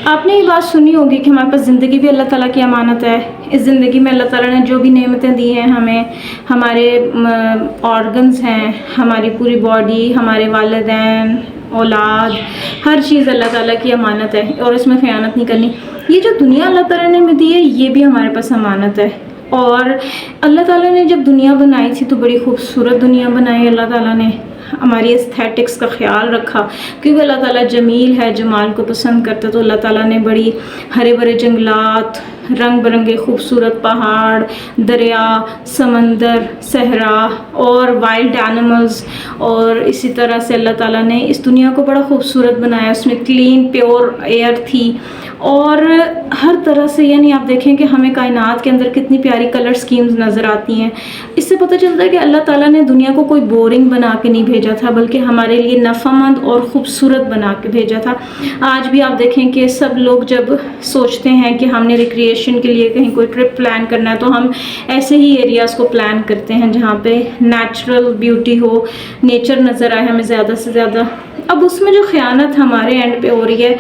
آپ نے یہ بات سنی ہوگی کہ ہمارے پاس زندگی بھی اللہ تعالیٰ کی امانت ہے. اس زندگی میں اللہ تعالیٰ نے جو بھی نعمتیں دی ہیں ہمیں، ہمارے آرگنز ہیں، ہماری پوری باڈی، ہمارے والدین، اولاد، ہر چیز اللہ تعالیٰ کی امانت ہے اور اس میں خیانت نہیں کرنی. یہ جو دنیا اللہ تعالیٰ نے ہمیں دی ہے یہ بھی ہمارے پاس امانت ہے. اور اللہ تعالیٰ نے جب دنیا بنائی تھی تو بڑی خوبصورت دنیا بنائی. اللہ تعالیٰ نے ہماری استھیٹکس کا خیال رکھا کیونکہ اللہ تعالیٰ جمیل ہے، جمال کو پسند کرتا. تو اللہ تعالیٰ نے بڑی ہرے بھرے جنگلات، رنگ برنگے خوبصورت پہاڑ، دریا، سمندر، صحرا اور وائلڈ اینیملز، اور اسی طرح سے اللہ تعالیٰ نے اس دنیا کو بڑا خوبصورت بنایا. اس میں کلین پیور ایئر تھی اور ہر طرح سے، یعنی آپ دیکھیں کہ ہمیں کائنات کے اندر کتنی پیاری کلر سکیمز نظر آتی ہیں. اس سے پتہ چلتا ہے کہ اللہ تعالیٰ نے دنیا کو کوئی بورنگ بنا کے نہیں بھیجا تھا بلکہ ہمارے لیے نفع مند اور خوبصورت بنا کے بھیجا تھا. آج بھی آپ دیکھیں کہ سب لوگ جب سوچتے ہیں کہ ہم نے ریکریشن کے لیے کہیں کوئی ٹرپ پلان کرنا ہے تو ہم ایسے ہی ایریاز کو پلان کرتے ہیں جہاں پہ نیچرل بیوٹی ہو، نیچر نظر آئے ہمیں زیادہ سے زیادہ. اب اس میں جو خیانت ہمارے اینڈ پہ ہو رہی ہے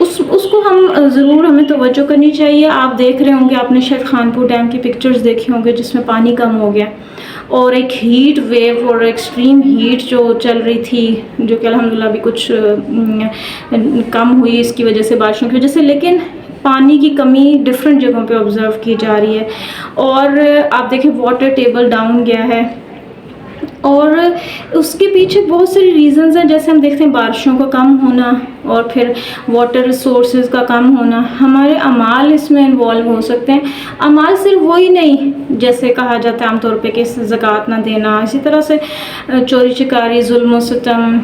اس کو ضرور ہمیں توجہ کرنی چاہیے. آپ دیکھ رہے ہوں گے، آپ نے شاید خانپور ڈیم کی پکچرز دیکھی ہوں گے جس میں پانی کم ہو گیا اور ایک ہیٹ ویو اور ایکسٹریم ہیٹ جو چل رہی تھی، جو کہ الحمدللہ ابھی کچھ کم ہوئی اس کی وجہ سے، بارشوں کی وجہ سے. لیکن پانی کی کمی ڈفرینٹ جگہوں پہ آبزرو کی جا رہی ہے اور آپ دیکھیں واٹر ٹیبل ڈاؤن گیا ہے اور اس کے پیچھے بہت ساری ریزنز ہیں. جیسے ہم دیکھتے ہیں بارشوں کا کم ہونا اور پھر واٹر ریسورسز کا کم ہونا. ہمارے اعمال اس میں انوالو ہو سکتے ہیں. اعمال صرف وہی نہیں جیسے کہا جاتا ہے عام طور پہ کہ زکوٰۃ نہ دینا، اسی طرح سے چوری چکاری، ظلم و ستم،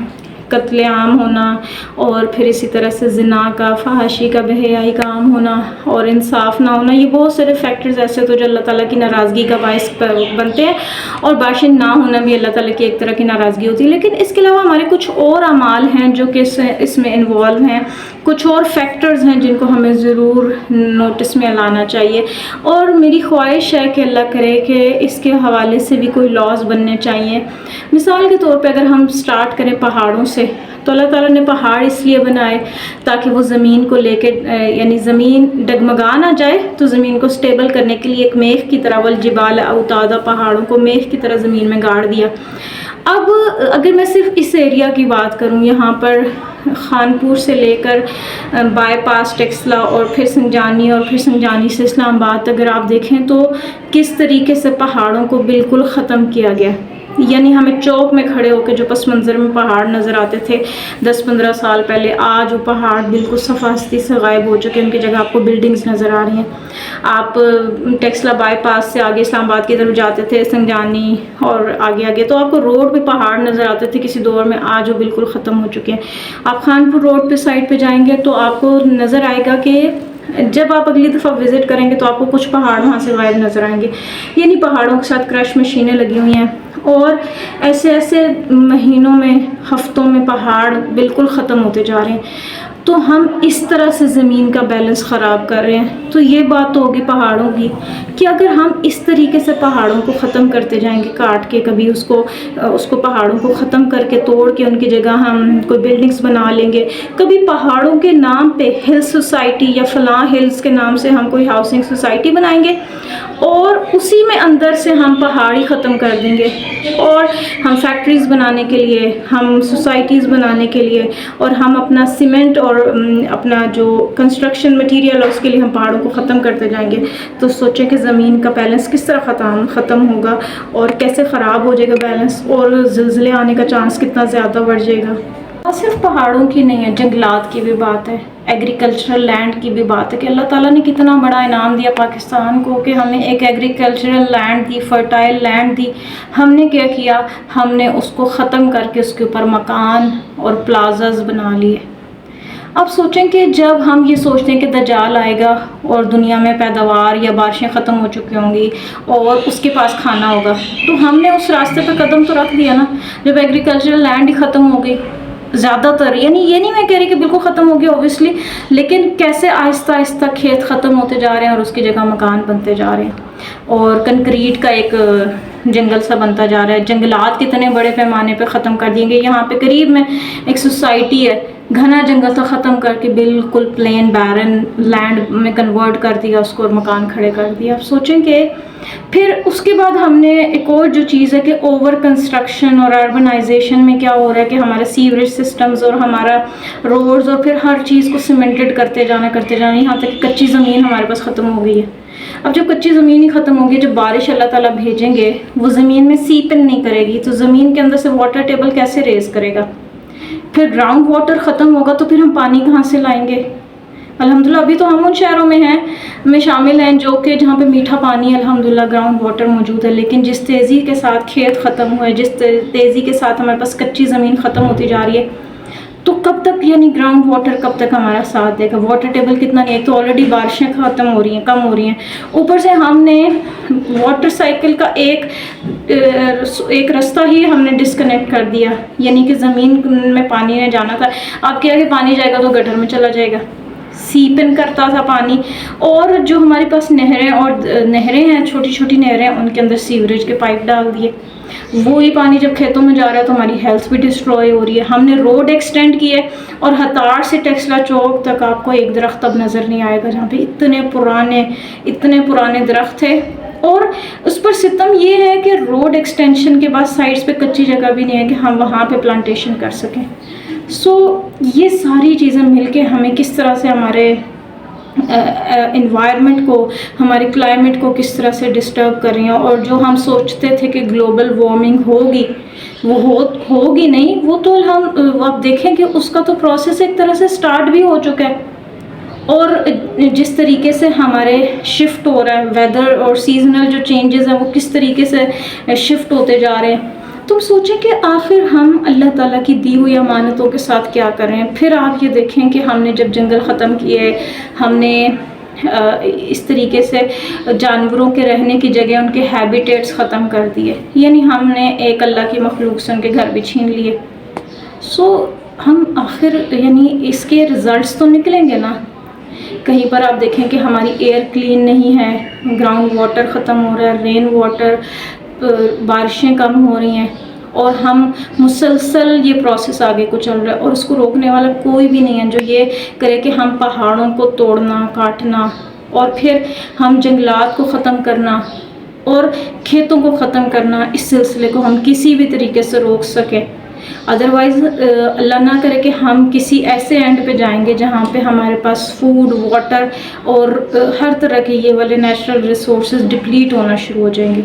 قتل عام ہونا، اور پھر اسی طرح سے زنا کا، فحاشی کا، بے حیائی کا عام ہونا اور انصاف نہ ہونا. یہ بہت سارے فیکٹرز ایسے تو جو اللہ تعالیٰ کی ناراضگی کا باعث بنتے ہیں، اور بارشیں نہ ہونا بھی اللہ تعالیٰ کی ایک طرح کی ناراضگی ہوتی ہے. لیکن اس کے علاوہ ہمارے کچھ اور اعمال ہیں جو کہ اس میں انوالو ہیں، کچھ اور فیکٹرز ہیں جن کو ہمیں ضرور نوٹس میں لانا چاہیے. اور میری خواہش ہے کہ اللہ کرے کہ اس کے حوالے سے بھی کوئی لاز بننے چاہیے. مثال کے طور پہ اگر ہم سٹارٹ کریں پہاڑوں سے، تو اللہ تعالیٰ نے پہاڑ اس لیے بنائے تاکہ وہ زمین کو لے کے، یعنی زمین ڈگمگا نہ جائے تو زمین کو سٹیبل کرنے کے لیے ایک میخ کی طرح، والجبال اوتادا، پہاڑوں کو میخ کی طرح زمین میں گاڑ دیا. اب اگر میں صرف اس ایریا کی بات کروں، یہاں پر خانپور سے لے کر بائی پاس ٹیکسلا اور پھر سنجانی اور پھر سنجانی سے اسلام آباد، اگر آپ دیکھیں تو کس طریقے سے پہاڑوں کو بالکل ختم کیا گیا. یعنی ہمیں چوک میں کھڑے ہو کے جو پس منظر میں پہاڑ نظر آتے تھے 10-15 سال پہلے، آج وہ پہاڑ بالکل صفاستی سے غائب ہو چکے ہیں. ان کی جگہ آپ کو بلڈنگز نظر آ رہی ہیں. آپ ٹیکسلا بائی پاس سے آگے اسلام آباد کی طرف جاتے تھے، سنجانی اور آگے تو آپ کو روڈ پہ پہاڑ نظر آتے تھے کسی دور میں، آج وہ بالکل ختم ہو چکے ہیں. آپ خانپور روڈ پہ سائڈ پہ جائیں گے تو آپ کو نظر آئے گا کہ جب آپ اگلی دفعہ وزٹ کریں گے تو آپ کو کچھ پہاڑ وہاں سے غائب نظر آئیں گے. یعنی پہاڑوں کے ساتھ کرش مشینیں لگی ہوئی ہیں اور ایسے مہینوں میں، ہفتوں میں پہاڑ بالکل ختم ہوتے جا رہے ہیں. تو ہم اس طرح سے زمین کا بیلنس خراب کر رہے ہیں. تو یہ بات تو ہوگی پہاڑوں کی کہ اگر ہم اس طریقے سے پہاڑوں کو ختم کرتے جائیں گے، کاٹ کے، کبھی اس کو پہاڑوں کو ختم کر کے توڑ کے ان کی جگہ ہم کوئی بلڈنگز بنا لیں گے، کبھی پہاڑوں کے نام پہ ہل سوسائٹی یا فلاں ہلز کے نام سے ہم کوئی ہاؤسنگ سوسائٹی بنائیں گے اور اسی میں اندر سے ہم پہاڑ ہی ختم کر دیں گے، اور ہم فیکٹریز بنانے کے لیے، ہم سوسائٹیز بنانے کے لیے، اور ہم اپنا سیمنٹ اور اپنا جو کنسٹرکشن مٹیریل ہے اس کے لیے ہم پہاڑوں کو ختم کرتے جائیں گے. تو سوچیں کہ زمین کا بیلنس کس طرح ختم ہوگا اور کیسے خراب ہو جائے گا بیلنس، اور زلزلے آنے کا چانس کتنا زیادہ بڑھ جائے گا. صرف پہاڑوں کی نہیں ہے، جنگلات کی بھی بات ہے، ایگریکلچرل لینڈ کی بھی بات ہے کہ اللہ تعالیٰ نے کتنا بڑا انعام دیا پاکستان کو کہ ہمیں ایک ایگریکلچرل لینڈ دی، فرٹائل لینڈ دی. ہم نے کیا کیا؟ ہم نے اس کو ختم کر کے اس کے اوپر مکان اور پلازاز بنا لیے. اب سوچیں کہ جب ہم یہ سوچتے ہیں کہ دجال آئے گا اور دنیا میں پیداوار یا بارشیں ختم ہو چکی ہوں گی اور اس کے پاس کھانا ہوگا، تو ہم نے اس راستے پہ قدم تو رکھ دیا نا. جب ایگریکلچرل لینڈ ہی ختم ہو گئی زیادہ تر، یعنی یہ نہیں میں کہہ رہی کہ بالکل ختم ہو گیا اوبویسلی، لیکن کیسے آہستہ آہستہ کھیت ختم ہوتے جا رہے ہیں اور اس کی جگہ مکان بنتے جا رہے ہیں اور کنکریٹ کا ایک جنگل سا بنتا جا رہا ہے. جنگلات کتنے بڑے پیمانے پہ ختم کر دیں گے. یہاں پہ قریب میں ایک سوسائٹی ہے گھنا جنگل تو ختم کر کے بالکل پلین بیرن لینڈ میں کنورٹ کر دیا اس کو اور مکان کھڑے کر دیا. اب سوچیں کہ پھر اس کے بعد ہم نے ایک اور جو چیز ہے کہ اوور کنسٹرکشن اور اربنائزیشن میں کیا ہو رہا ہے کہ ہمارا سیوریج سسٹمز اور ہمارا روڈز اور پھر ہر چیز کو سیمنٹڈ کرتے جانا یہاں تک کچی زمین ہمارے پاس ختم ہو گئی ہے. اب جب کچی زمین ہی ختم ہوگی, جب بارش اللہ تعالیٰ بھیجیں گے وہ زمین میں سیپ ان نہیں کرے گی تو زمین کے اندر سے واٹر ٹیبل کیسے ریز کرے گا؟ پھر گراؤنڈ واٹر ختم ہوگا تو پھر ہم پانی کہاں سے لائیں گے؟ الحمدللہ ابھی تو ہم ان شہروں میں شامل ہیں جو کہ جہاں پہ میٹھا پانی الحمدللہ گراؤنڈ واٹر موجود ہے, لیکن جس تیزی کے ساتھ کھیت ختم ہوئے, جس تیزی کے ساتھ ہمارے پاس کچی زمین ختم ہوتی جا رہی ہے, تو کب تک یعنی گراؤنڈ واٹر کب تک ہمارا ساتھ دے گا؟ واٹر ٹیبل کتنا نہیں, ایک تو آلریڈی بارشیں ختم ہو رہی ہیں, کم ہو رہی ہیں, اوپر سے ہم نے واٹر سائیکل کا ایک رستہ ہی ہم نے ڈسکنیکٹ کر دیا, یعنی کہ زمین میں پانی نے جانا تھا, اب کیا کہ پانی جائے گا تو گٹر میں چلا جائے گا, سیپ ان کرتا تھا پانی. اور جو ہمارے پاس نہریں ہیں, چھوٹی چھوٹی نہریں, ان کے اندر سیوریج کے پائپ ڈال دیے, وہی پانی جب کھیتوں میں جا رہا ہے تو ہماری ہیلتھ بھی ڈسٹروائے ہو رہی ہے. ہم نے روڈ ایکسٹینڈ کیے اور ہتاڑ سے ٹیکسلا چوک تک آپ کو ایک درخت اب نظر نہیں آئے گا جہاں پہ اتنے پرانے درخت تھے. اور اس پر ستم یہ ہے کہ روڈ ایکسٹینشن کے بعد سائڈس پہ کچی جگہ بھی نہیں ہے کہ ہم وہاں پہ پلانٹیشن کر سکیں. یہ ساری چیزیں مل کے ہمیں کس طرح سے ہمارے انوائرمنٹ کو, ہماری کلائمیٹ کو کس طرح سے ڈسٹرب کر رہی ہیں. اور جو ہم سوچتے تھے کہ گلوبل وارمنگ ہوگی, وہ ہوگی نہیں, وہ تو ہم آپ دیکھیں کہ اس کا تو پروسیس ایک طرح سے سٹارٹ بھی ہو چکا ہے. اور جس طریقے سے ہمارے شفٹ ہو رہا ہے ویدر اور سیزنل جو چینجز ہیں وہ کس طریقے سے شفٹ ہوتے جا رہے ہیں, تم سوچیں کہ آخر ہم اللہ تعالیٰ کی دی ہوئی امانتوں کے ساتھ کیا کر رہے ہیں. پھر آپ یہ دیکھیں کہ ہم نے جب جنگل ختم کیے, ہم نے اس طریقے سے جانوروں کے رہنے کی جگہ ان کے ہیبیٹیٹس ختم کر دیے, یعنی ہم نے ایک اللہ کی مخلوق سے ان کے گھر بھی چھین لیے. ہم آخر یعنی اس کے رزلٹس تو نکلیں گے نا. کہیں پر آپ دیکھیں کہ ہماری ایئر کلین نہیں ہے, گراؤنڈ واٹر ختم ہو رہا ہے, رین واٹر, بارشیں کم ہو رہی ہیں, اور ہم مسلسل یہ پروسیس آگے کو چل رہا ہے, اور اس کو روکنے والا کوئی بھی نہیں ہے جو یہ کرے کہ ہم پہاڑوں کو توڑنا, کاٹنا, اور پھر ہم جنگلات کو ختم کرنا اور کھیتوں کو ختم کرنا, اس سلسلے کو ہم کسی بھی طریقے سے روک سکیں. ادروائز اللہ نہ کرے کہ ہم کسی ایسے اینڈ پہ جائیں گے جہاں پہ ہمارے پاس فوڈ, واٹر اور ہر طرح کے یہ والے نیچرل ریسورسز ڈپلیٹ ہونا شروع ہو جائیں گے.